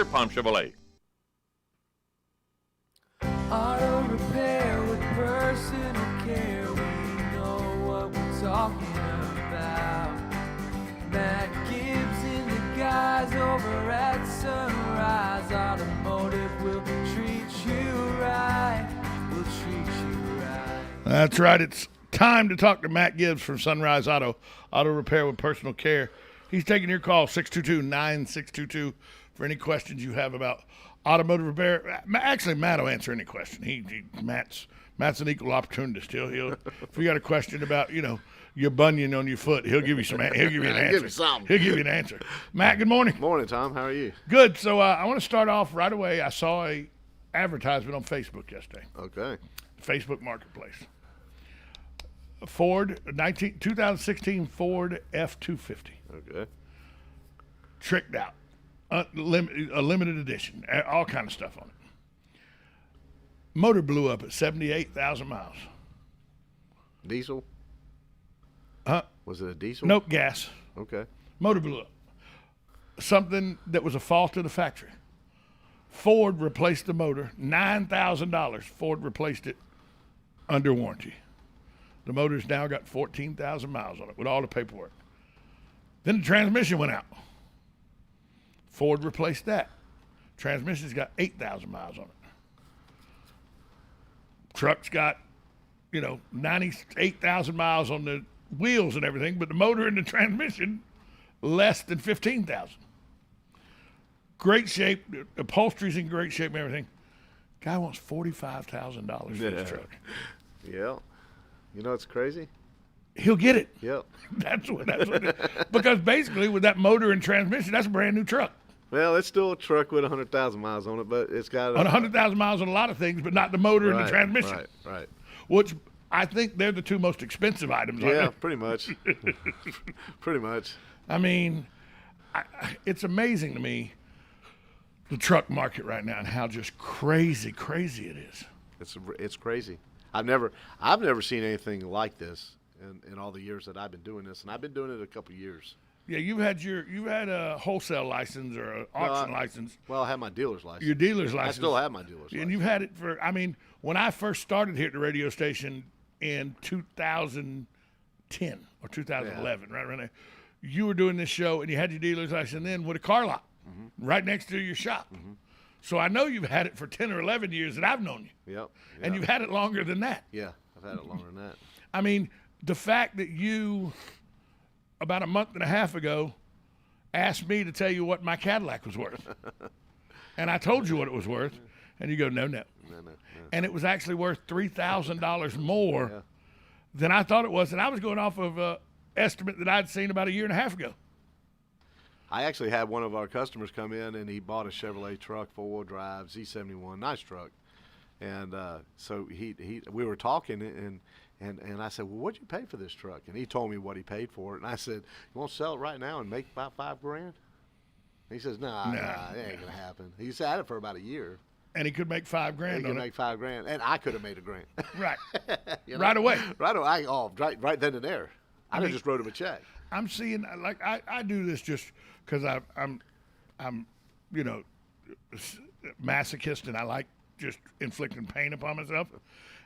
Desert Palm Chevrolet. Auto repair with personal care. We know what we're talking about. Matt Gibbs and the guys over at Sunrise Automotive will treat you right. We'll treat you right. That's right. It's time to talk to Matt Gibbs from Sunrise Auto Repair with Personal Care. He's taking your call, 622-9622, for any questions you have about automotive repair. Actually, Matt will answer any question. Matt's an equal opportunist. He'll if you got a question about, your bunion on your foot, he'll give you some. He'll give you an answer. He'll give you an answer. Matt, good morning. Morning, Tom. How are you? Good. So I want to start off right away. I saw a advertisement on Facebook yesterday. Okay. Facebook Marketplace. Ford 2016 Ford F-250. Okay. Tricked out. A limited edition, all kind of stuff on it. Motor blew up at 78,000 miles. Diesel? Huh? Was it a diesel? Nope, gas. Okay. Motor blew up. Something that was a fault of the factory. Ford replaced the motor, $9,000. Ford replaced it under warranty. The motor's now got 14,000 miles on it with all the paperwork. Then the transmission went out. Ford replaced that. Transmission's got 8,000 miles on it. Truck's got, 98,000 miles on the wheels and everything, but the motor and the transmission, less than 15,000. Great shape. The upholstery's in great shape and everything. Guy wants $45,000 for his truck. Yeah. It's crazy. He'll get it. Yep. That's what it is. Because basically with that motor and transmission, that's a brand new truck. Well, it's still a truck with 100,000 miles on it, but it's got 100,000 miles on a lot of things, but not the motor and the transmission. Right. Which I think they're the two most expensive items. Yeah, pretty much. Pretty much. I mean, it's amazing to me, the truck market right now and how just crazy it is. It's crazy. I've never seen anything like this in all the years that I've been doing this, and I've been doing it a couple of years. Yeah, you had a wholesale license or an auction license. Well, I have my dealer's license. Your dealer's license. I still have my dealer's license. And you've had it for, when I first started here at the radio station in 2010 or 2011, right around there, you were doing this show and you had your dealer's license then with a car lot right next to your shop. Mm-hmm. So I know you've had it for 10 or 11 years that I've known you. Yep. And you've had it longer than that. Yeah, I've had it longer than that. I mean, the fact that you, about a month and a half ago, asked me to tell you what my Cadillac was worth. And I told you what it was worth. And you go, no. And it was actually worth $3,000 more than I thought it was. And I was going off of an estimate that I'd seen about a year and a half ago. I actually had one of our customers come in, and he bought a Chevrolet truck, four-wheel drive, Z71, nice truck. And so we were talking, and I said, well, what'd you pay for this truck? And he told me what he paid for it. And I said, you want to sell it right now and make about $5,000? He says, nah, it ain't going to happen. He's had it for about a year. And he could make $5,000 on it. He could make $5,000, and I could have made $1,000. Right. Right away. Right away. Right then and there. I just wrote him a check. I'm seeing, like, I do this just because I'm masochist, and I like just inflicting pain upon myself.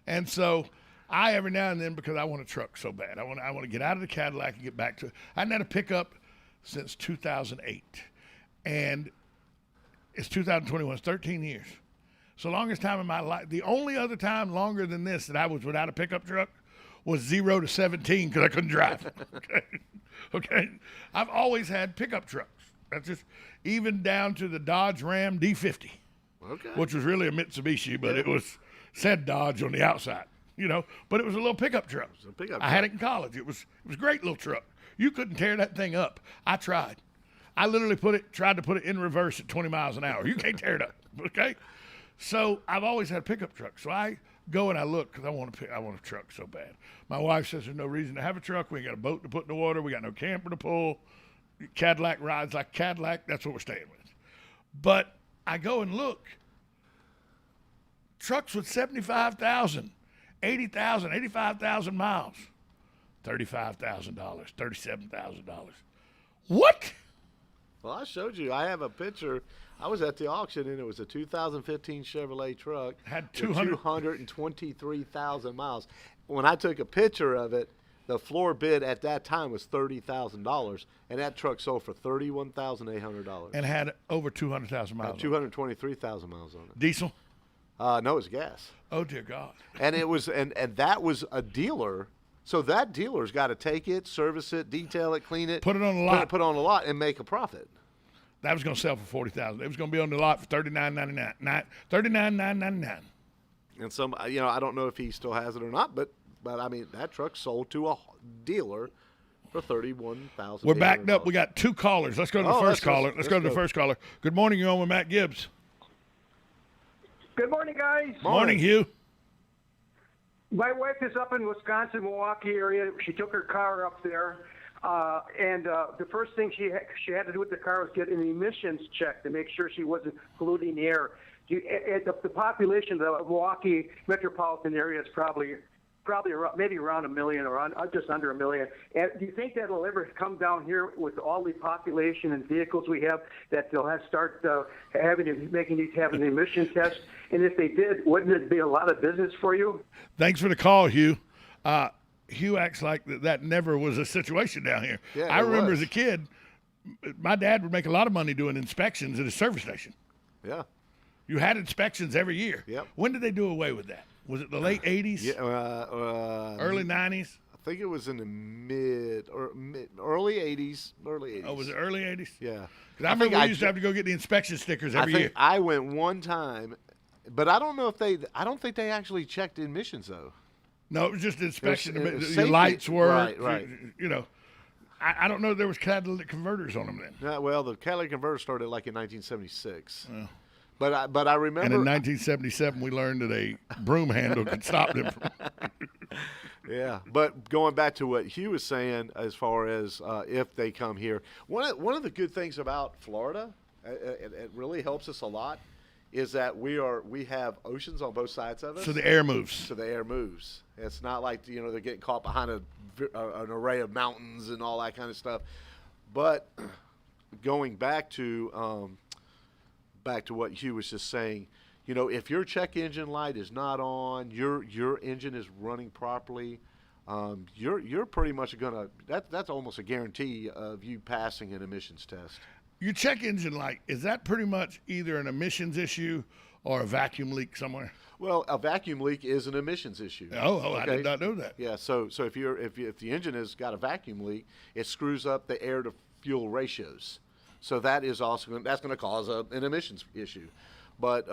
And so I, every now and then, because I want a truck so bad, I want to get out of the Cadillac and get back to, I hadn't had a pickup since 2008. And it's 2021, it's 13 years. So longest time in my life. The only other time longer than this that I was without a pickup truck was 0 to 17 because I couldn't drive. Okay. I've always had pickup trucks. That's just, even down to the Dodge Ram D50, which was really a Mitsubishi, but it said Dodge on the outside, But it was a little pickup truck. I had it in college. It was a great little truck. You couldn't tear that thing up. I tried. I literally tried to put it in reverse at 20 miles an hour. You can't tear it up. Okay. So I've always had pickup trucks. So I go and I look because I want a truck so bad. My wife says there's no reason to have a truck. We ain't got a boat to put in the water. We got no camper to pull. Cadillac rides like Cadillac. That's what we're staying with. But I go and look. Trucks with 75,000, 80,000, 85,000 miles. $35,000, $37,000. What? Well, I showed you. I have a picture. I was at the auction, and it was a 2015 Chevrolet truck. Had with 223,000 miles. When I took a picture of it, the floor bid at that time was $30,000, and that truck sold for $31,800. And had over 200,000 miles. 223,000 miles on it. Diesel? No, it's gas. Oh, dear God. And it was, and that was a dealer. So that dealer's got to take it, service it, detail it, clean it, Put it on the lot. put it on the lot, and make a profit. That was going to sell for $40,000. It was going to be on the lot for $39,999. $39,999. And some, I don't know if he still has it or not, but I mean that truck sold to a dealer for $31,000. We're backed up. We got two callers. Let's go to the first caller. Let's go to the first caller. Good morning. You're on with Matt Gibbs. Good morning, guys. Morning, Hugh. My wife is up in Wisconsin, Milwaukee area. She took her car up there, and the first thing she had to do with the car was get an emissions check to make sure she wasn't polluting the air. The population of the Milwaukee metropolitan area is probably around, maybe around a million or just under a million. And do you think that'll ever come down here with all the population and vehicles we have that they'll start having an emission test? And if they did, wouldn't it be a lot of business for you? Thanks for the call, Hugh. Hugh acts like that never was a situation down here. Yeah, I remember was. as a kid, my dad would make a lot of money doing inspections at a service station. Yeah. You had inspections every year. Yep. When did they do away with that? Was it the late 80s? Yeah. Early 90s? I think it was in the early 80s. Oh, was it early 80s? Yeah. Because I remember we used to have to go get the inspection stickers every year. I went one time, but I don't know if I don't think they actually checked emissions though. No, it was just inspection. It was Your safety. lights worked. Right. I don't know if there was catalytic converters on them then. Well, the catalytic converter started like in 1976. But I remember. And in 1977, we learned that a broom handle could stop them from. Yeah, but going back to what Hugh was saying, as far as if they come here, one of the good things about Florida, it really helps us a lot, is that we have oceans on both sides of us. So the air moves. So the air moves. It's not like they're getting caught behind an array of mountains and all that kind of stuff. But going back to what Hugh was just saying, if your check engine light is not on, your engine is running properly, you're pretty much gonna that's almost a guarantee of you passing an emissions test. Your check engine light, is that pretty much either an emissions issue or a vacuum leak somewhere? Well, a vacuum leak is an emissions issue. Oh, okay? I did not know that. Yeah, so if the engine has got a vacuum leak, it screws up the air to fuel ratios. So that is also that's going to cause an emissions issue. But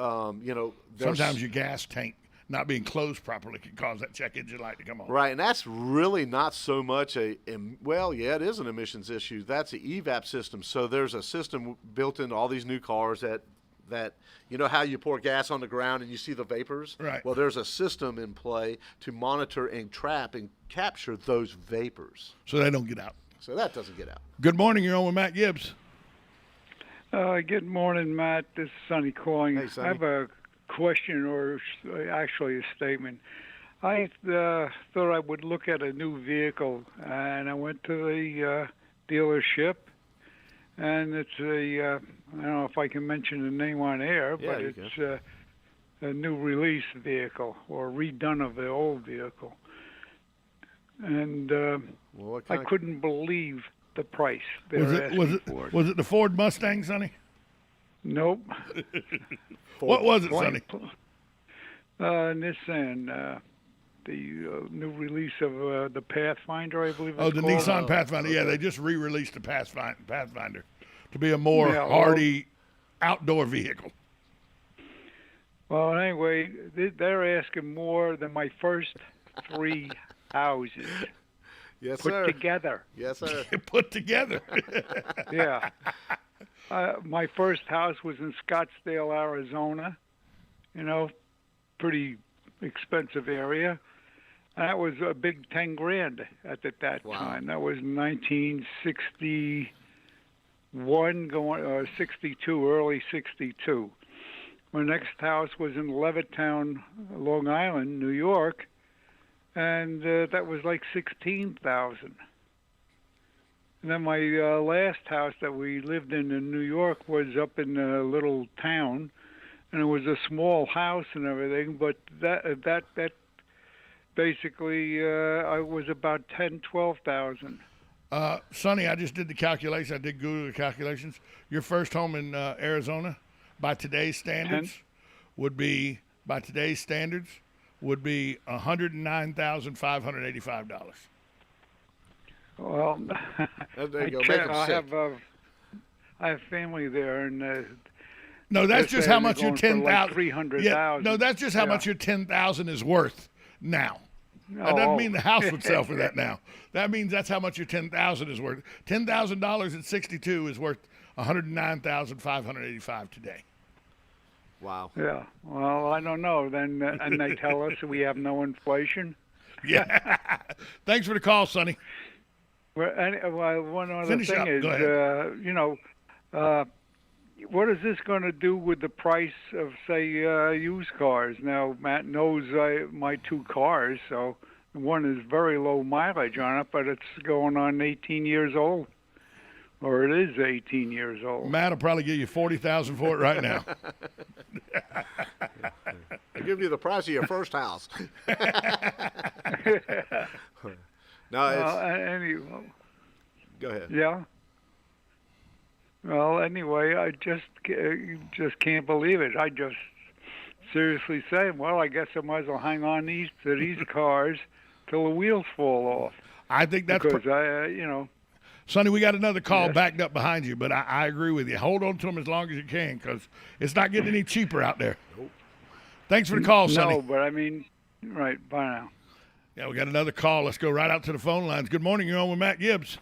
sometimes your gas tank not being closed properly can cause that check engine light to come on. Right, and that's really not so much it is an emissions issue. That's the EVAP system. So there's a system built into all these new cars that how you pour gas on the ground and you see the vapors? Right. Well, there's a system in play to monitor and trap and capture those vapors. So they don't get out. So that doesn't get out. Good morning. You're on with Matt Gibbs. Good morning, Matt. This is Sonny calling. Hey, Sonny. I have a question, or actually a statement. I thought I would look at a new vehicle, and I went to the dealership, and it's I don't know if I can mention the name on air, Yeah, but you it's a new release vehicle or redone of the old vehicle. And I couldn't believe the price they were asking for it. Was it the Ford Mustang, Sonny? Nope. What was it, Sonny? Nissan, the new release of the Pathfinder, I believe it's the called. Nissan Pathfinder. Yeah, they just re-released the Pathfinder to be a more Yeah, hardy outdoor vehicle. Well, anyway, they're asking more than my first three houses Yes, put sir. together. Yes, sir. Put together. Yeah. My first house was in Scottsdale, Arizona. Pretty expensive area. That was a big $10,000 at that Wow. time. That was 1961, going 62, early 62. My next house was in Levittown, Long Island, New York, and that was like $16,000. And then my last house that we lived in New York was up in a little town, and it was a small house and everything. But that basically I was about 12,000. Sonny, I just did the calculation. I did Google the calculations. Your first home in Arizona, by today's standards, would be $109,585. Well, There you go. Make 'em sick. I have family there, and No, that's they're just how saying much they're your going for like 10,000. 300,000. No, that's just how Yeah. much your 10,000 is worth now. That doesn't mean the house would sell for that now. That means that's how much your 10,000 is worth. $10,000 at 62 is worth $109,585 today. Wow. Yeah. Well, I don't know. Then and they tell us we have no inflation. Yeah. Thanks for the call, Sonny. Well, one other Finish thing up. is, Go ahead. what is this going to do with the price of, say, used cars? Now, Matt knows my two cars, so one is very low mileage on it, but it's going on 18 years old, or it is 18 years old. Matt will probably give you $40,000 for it right now. They give you the price of your first house. No, it's, Anyway, go ahead. yeah. Well, anyway, I just can't believe it. I just seriously say, well, I guess I might as well hang on to these cars till the wheels fall off. I think that's because Sonny, we got another call Yes. backed up behind you, but I agree with you. Hold on to them as long as you can, because it's not getting any cheaper out there. Thanks for the call, Sonny. No, but I mean, right, bye now. Yeah, we got another call. Let's go right out to the phone lines. Good morning. You're on with Matt Gibbs.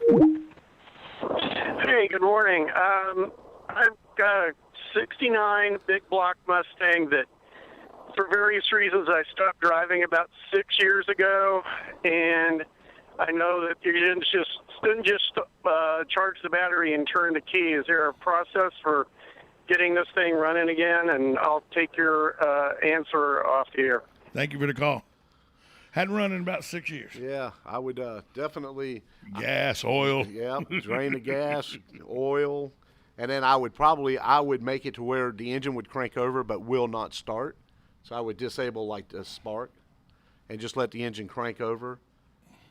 Hey, good morning. I've got a 69 big block Mustang that, for various reasons, I stopped driving about 6 years ago, and I know that you didn't just charge the battery and turn the key. Is there a process for getting this thing running again? And I'll take your answer off the air. Thank you for the call. Hadn't run in about 6 years. Yeah, I would definitely. Gas, oil. Yeah, drain the gas, oil, and then I would make it to where the engine would crank over but will not start. So I would disable like the spark, and just let the engine crank over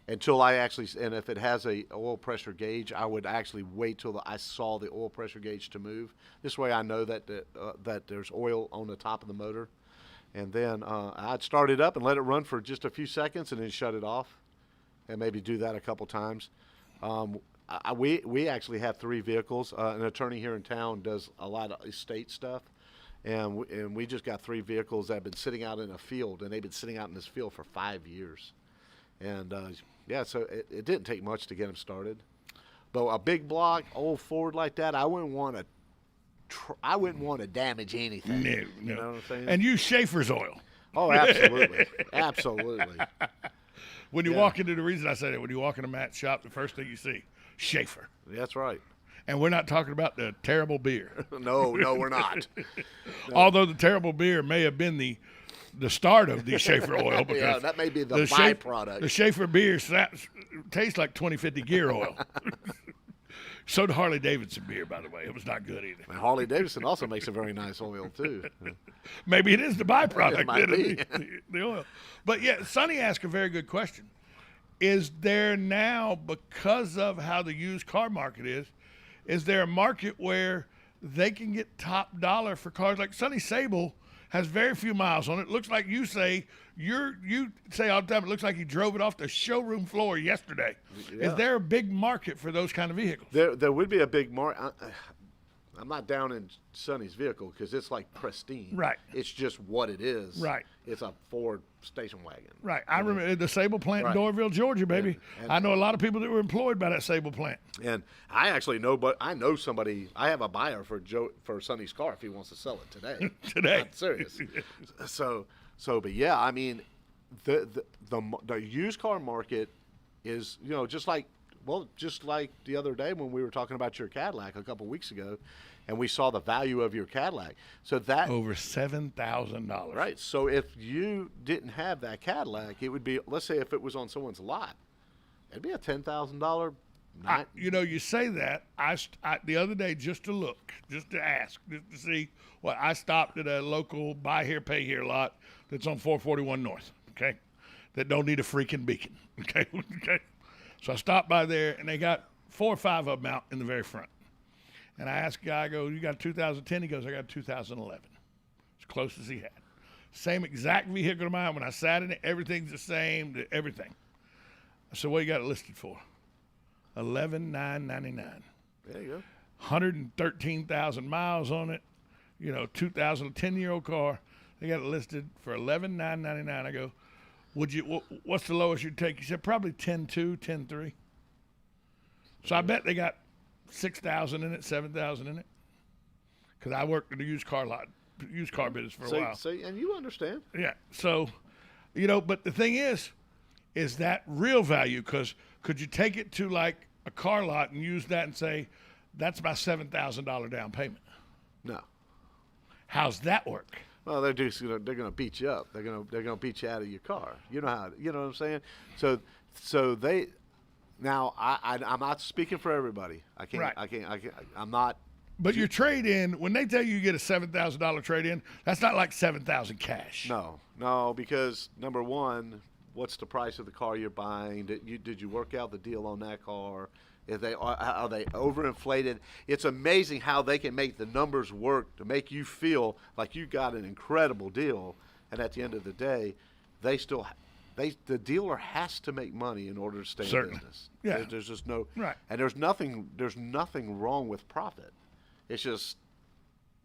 until and if it has a oil pressure gauge, I would actually wait till I saw the oil pressure gauge to move. This way I know that that there's oil on the top of the motor. And then I'd start it up and let it run for just a few seconds and then shut it off, and maybe do that a couple times. We actually have 3 vehicles. An attorney here in town does a lot of estate stuff, and we just got 3 vehicles that have been sitting out in a field, and they've been sitting out in this field for 5 years. And so it didn't take much to get them started. But a big block, old Ford like that, I wouldn't want to damage anything. No. You know what I'm saying? And use Schaefer's oil. Oh, absolutely. Absolutely. When you walk into the reason I say that, when you walk into Matt's shop, the first thing you see, Schaefer. That's right. And we're not talking about the terrible beer. No, we're not. Although the terrible beer may have been the start of the Schaefer oil. Because Yeah, that may be the byproduct. The Schaefer beer tastes like 2050 gear oil. So did Harley Davidson beer, by the way. It was not good either. And Harley Davidson also makes a very nice oil, too. Maybe it is the byproduct It might be. the oil. But, yeah, Sonny asked a very good question. Is there now, because of how the used car market is there a market where they can get top dollar for cars? Like Sonny Sable has very few miles on it. Looks like you say all the time, it looks like he drove it off the showroom floor yesterday. Yeah. Is there a big market for those kind of vehicles? There would be a big market. I'm not down in Sonny's vehicle because it's like pristine. Right. It's just what it is. Right. It's a Ford station wagon. Right. I remember the Sable plant Right. in Doyerville, Georgia, baby. And I know a lot of people that were employed by that Sable plant. And I actually know, but I know somebody. I have a buyer for Sonny's car if he wants to sell it today. Today. I'm serious. But yeah, I mean, the used car market is, just like the other day when we were talking about your Cadillac a couple weeks ago, and we saw the value of your Cadillac. So that Over $7,000. right. So if you didn't have that Cadillac, it would be, let's say if it was on someone's lot, it'd be a $10,000 You say that. I the other day, just to look, just to ask, just to see what I stopped at a local buy here, pay here lot that's on 441 North, okay, that don't need a freaking beacon, okay. So I stopped by there, and they got 4 or 5 of them out in the very front. And I asked the guy, I go, you got a 2010? He goes, I got a 2011. As close as he had. Same exact vehicle of mine. When I sat in it, everything's the same, everything. I said, what you got it listed for? $11,999. There you go. 113,000 miles on it. 2010-year-old car. They got it listed for $11,999. I go, what's the lowest you'd take? He said, probably 10.2, 10.3. So I bet they got 6,000 in it, 7,000 in it. Because I worked in the used car business for a while. So, and you understand. Yeah. So, but the thing is that real value? Because could you take it to like a car lot and use that and say, that's my $7,000 down payment? No. How's that work? Well, they're going to beat you up. They're going to beat you out of your car. You know what I'm saying? So they. Now, I'm not speaking for everybody. I can't. Right. I'm not. But your trade-in, when they tell you get a $7,000 trade-in, that's not like $7,000 cash. No, because number one, what's the price of the car you're buying? Did you work out the deal on that car? Are they overinflated? It's amazing how they can make the numbers work to make you feel like you got an incredible deal, and at the end of the day, the dealer has to make money in order to stay in business. Yeah. There's just no right. And there's nothing wrong with profit. It's just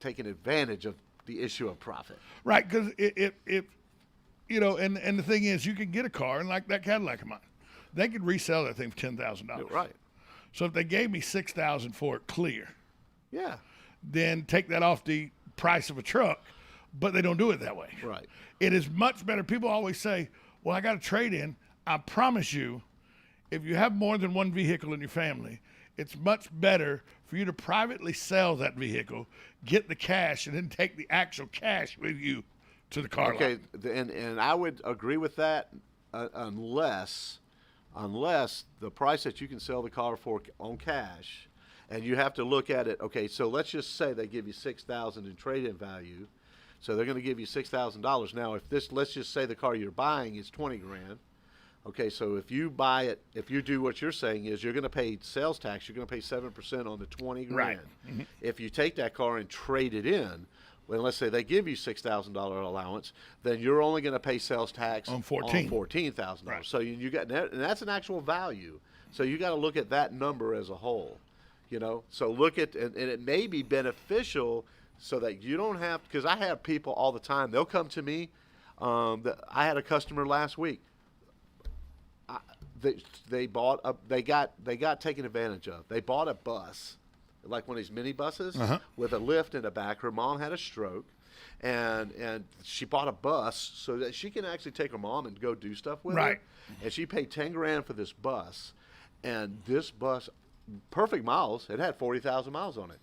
taking advantage of the issue of profit. Right, because and the thing is, you can get a car, and like that Cadillac of mine, they could resell that thing for $10,000. Right. So if they gave me $6,000 for it clear, yeah, then take that off the price of a truck, but they don't do it that way. Right. It is much better. People always say, well, I got a trade-in. I promise you, if you have more than one vehicle in your family, it's much better for you to privately sell that vehicle, get the cash, and then take the actual cash with you to the car lot. Okay, and I would agree with that unless the price that you can sell the car for on cash, and you have to look at it. Okay, so let's just say they give you $6,000 in trade-in value, so they're going to give you $6,000. Now, let's just say the car you're buying is $20,000. Okay, so if you buy it, if you do what you're saying is you're going to pay sales tax, you're going to pay 7% on the $20,000. Right. Mm-hmm. If you take that car and trade it in, well, let's say they give you $6,000 allowance, then you're only going to pay sales tax on $14,000. Right. So you got, and that's an actual value. So you got to look at that number as a whole, So look at, and it may be beneficial so that you don't have, because I have people all the time. They'll come to me. I had a customer last week. They got taken advantage of. They bought a bus, like one of these mini buses with a lift in the back. Her mom had a stroke, and she bought a bus so that she can actually take her mom and go do stuff with her. And she paid $10,000 for this bus, and this bus, perfect miles. It had 40,000 miles on it.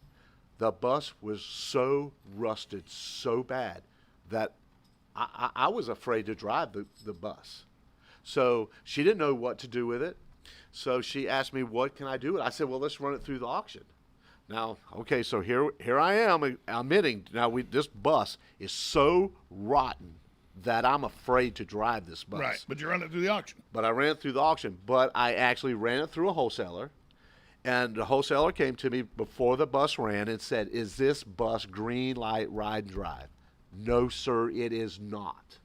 The bus was so rusted, so bad that I was afraid to drive the bus. So she didn't know what to do with it. So she asked me, what can I do with it? I said, well, let's run it through the auction. Now, okay, so here I am admitting, this bus is so rotten that I'm afraid to drive this bus. Right, but you run it through the auction. But I ran it through the auction, but I actually ran it through a wholesaler. And the wholesaler came to me before the bus ran and said, is this bus green light ride and drive? No, sir, it is not.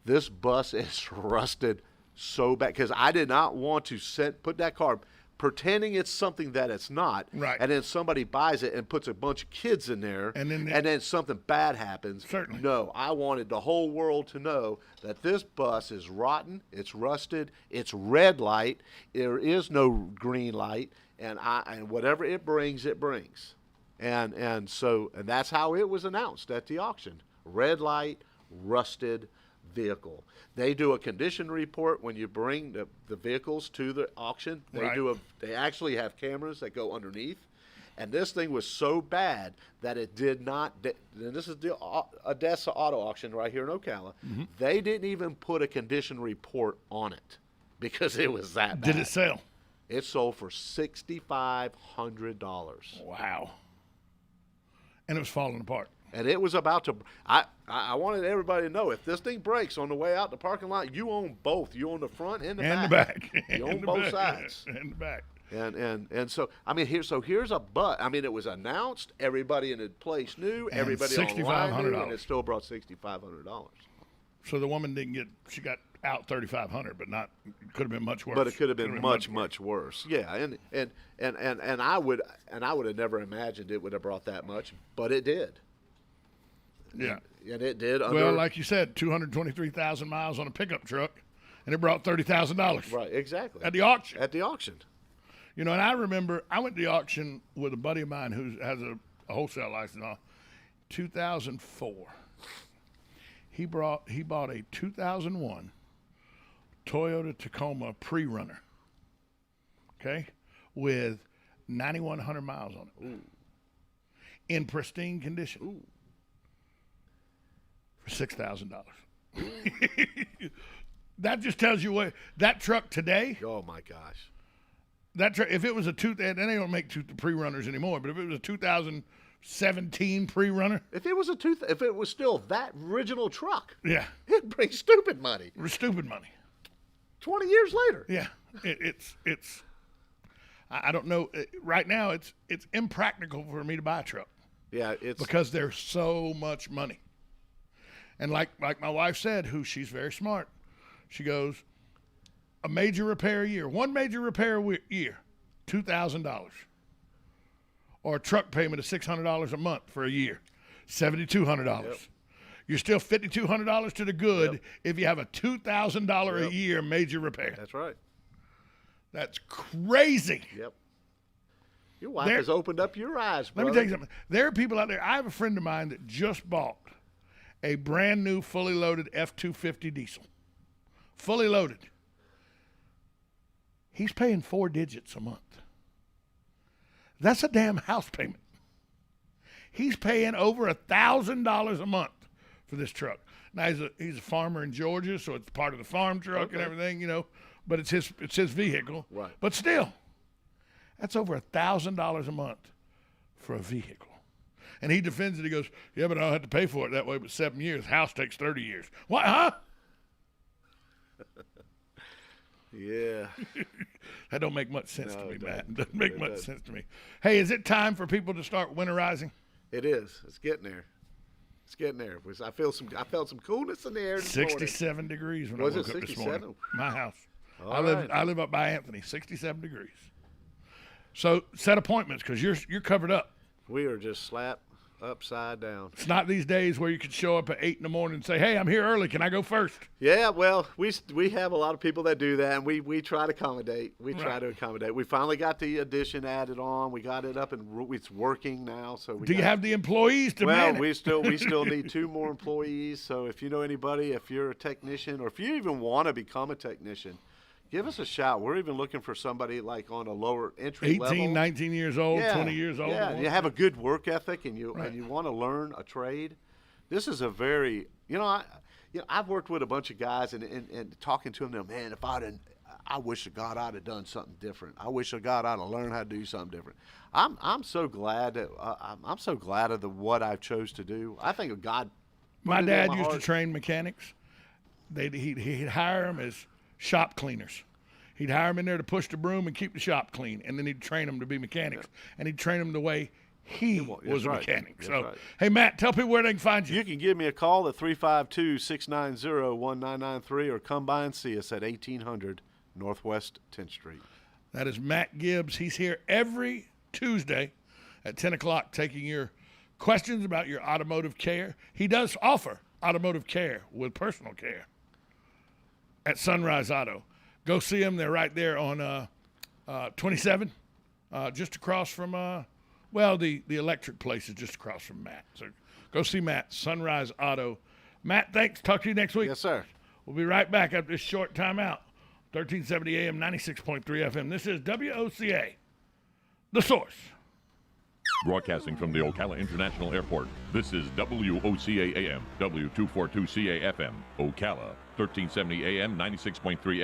This bus is rusted so bad because I did not want to put that car pretending it's something that it's not. Right. And then somebody buys it and puts a bunch of kids in there, and then something bad happens. Certainly. No, I wanted the whole world to know that this bus is rotten, it's rusted, it's red light, there is no green light, and whatever it brings, it brings. And that's how it was announced at the auction. Red light, rusted vehicle. They do a condition report when you bring the vehicles to the auction. They actually have cameras that go underneath. And this thing was so bad that it did not, and this is the Odessa Auto Auction right here in Ocala. Mm-hmm. They didn't even put a condition report on it because it was that bad. Did it sell? It sold for $6,500. Wow. And it was falling apart. And it was about to. I wanted everybody to know, if this thing breaks on the way out the parking lot, you own both. You own the front and the back. You own both sides. And the back. And so I mean here's a but. I mean, it was announced. Everybody in the place knew. And Everybody online knew, and $6,500. it still brought $6,500. So the woman didn't get. She got out $3,500, but not. Could have been much worse. But it could have been much worse. Yeah, and I would have never imagined it would have brought that much, but it did. Yeah. And it did. Well, like you said, 223,000 miles on a pickup truck, and it brought $30,000. Right, exactly. At the auction. At the auction. You know, and I remember I went to the auction with a buddy of mine who has a wholesale license on 2004. He bought a 2001 Toyota Tacoma pre-runner, okay, with 9,100 miles on it. Ooh. In pristine condition. Ooh. For $6,000. That just tells you what that truck today. Oh my gosh. That truck, if it was a they don't make pre-runners anymore, but if it was a 2017 pre-runner, if it was still that original truck, yeah, it'd bring stupid money. Stupid money. 20 years later. Yeah, it's. I don't know. Right now, it's impractical for me to buy a truck. Yeah, it's because there's so much money. And like my wife said, she's very smart, she goes, a major repair a year, one major repair a year, $2,000. Or a truck payment of $600 a month for a year, $7,200. Yep. You're still $5,200 to the good if you have a $2,000 a year major repair. That's right. That's crazy. Yep. Your wife has opened up your eyes, brother. Let me tell you something. There are people out there. I have a friend of mine that just bought a brand new fully loaded F-250 diesel. Fully loaded. He's paying 4 digits a month. That's a damn house payment. He's paying over $1,000 a month for this truck. Now he's a farmer in Georgia, so it's part of the farm truck and everything, you know. But it's his vehicle. Right. But still, that's over $1,000 a month for a vehicle. And he defends it. He goes, yeah, but I don't have to pay for it that way. But 7 years, house takes 30 years. What? Huh? Yeah. That don't make much sense to me, Matt. It doesn't make much sense to me. Hey, is it time for people to start winterizing? It is. It's getting there. It's getting there. I felt some coolness in the air this 67 morning. degrees when Was I woke it up this 67? morning. My house. All I live up by Anthony. 67 degrees. So set appointments because you're covered up. We are just slapped upside down. It's not these days where you could show up at 8 in the morning and say, hey, I'm here early. Can I go first? Yeah, well, we have a lot of people that do that, and we try to accommodate. We finally got the addition added on. We got it up, and it's working now. So do you have the employees to man it? we still need 2 more employees. So if you know anybody, if you're a technician, or if you even want to become a technician, give us a shout. We're even looking for somebody like on a lower entry 18, level. 19 years old, 20 years old. Yeah, you have a good work ethic and you want to learn a trade. This is a very, I've worked with a bunch of guys and talking to them, man, I wish to God I'd have done something different. I wish to God I'd have learned how to do something different. I'm so glad that I'm so glad of what I chose to do. I think of God. My dad used to train mechanics. He'd hire them as shop cleaners. He'd hire them in there to push the broom and keep the shop clean, and then he'd train them to be mechanics, and he'd train them the way he was a mechanic. So, hey, Matt, tell people where they can find you. You can give me a call at 352-690-1993 or come by and see us at 1800 Northwest 10th Street. That is Matt Gibbs. He's here every Tuesday at 10 o'clock taking your questions about your automotive care. He does offer automotive care with personal care at Sunrise Auto. Go see them. They're right there on 27, just across from, the electric place is just across from Matt. So go see Matt, Sunrise Auto. Matt, thanks. Talk to you next week. Yes, sir. We'll be right back after this short timeout. 1370 AM, 96.3 FM. This is WOCA, The Source. Broadcasting from the Ocala International Airport, this is WOCA AM, W242CA FM, Ocala, 1370 AM, 96.3 FM.